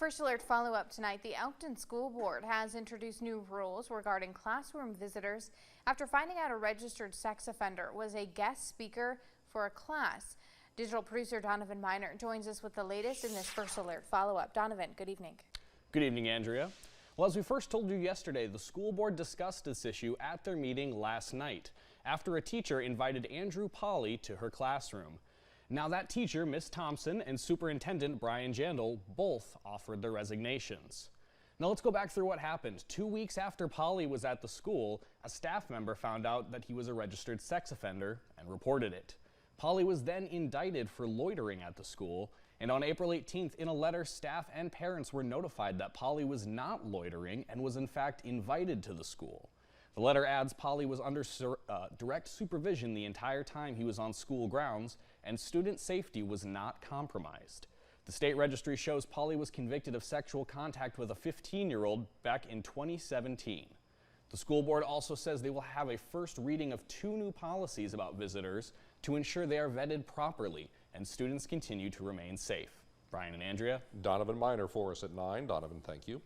First Alert follow-up tonight. The Elkton School Board has introduced new rules regarding classroom visitors after finding out a registered sex offender was a guest speaker for a class. Digital producer Donovan Miner joins us with the latest in this First Alert follow-up. Donovan, good evening. Good evening, Andrea. Well, as we first told you yesterday, the school board discussed this issue at their meeting last night after a teacher invited Andrew Polly to her classroom. Now that teacher, Miss Thompson, and Superintendent Brian Jandahl both offered their resignations. Now let's go back through what happened. 2 weeks after Polly was at the school, a staff member found out that he was a registered sex offender and reported it. Polly was then indicted for loitering at the school, and on April 18th, in a letter, staff and parents were notified that Polly was not loitering and was in fact invited to the school. The letter adds Polly was under direct supervision the entire time he was on school grounds, and student safety was not compromised. The state registry shows Polly was convicted of sexual contact with a 15-year-old back in 2017. The school board also says they will have a first reading of 2 new policies about visitors to ensure they are vetted properly and students continue to remain safe. Brian and Andrea. Donovan Miner for us at 9. Donovan, thank you.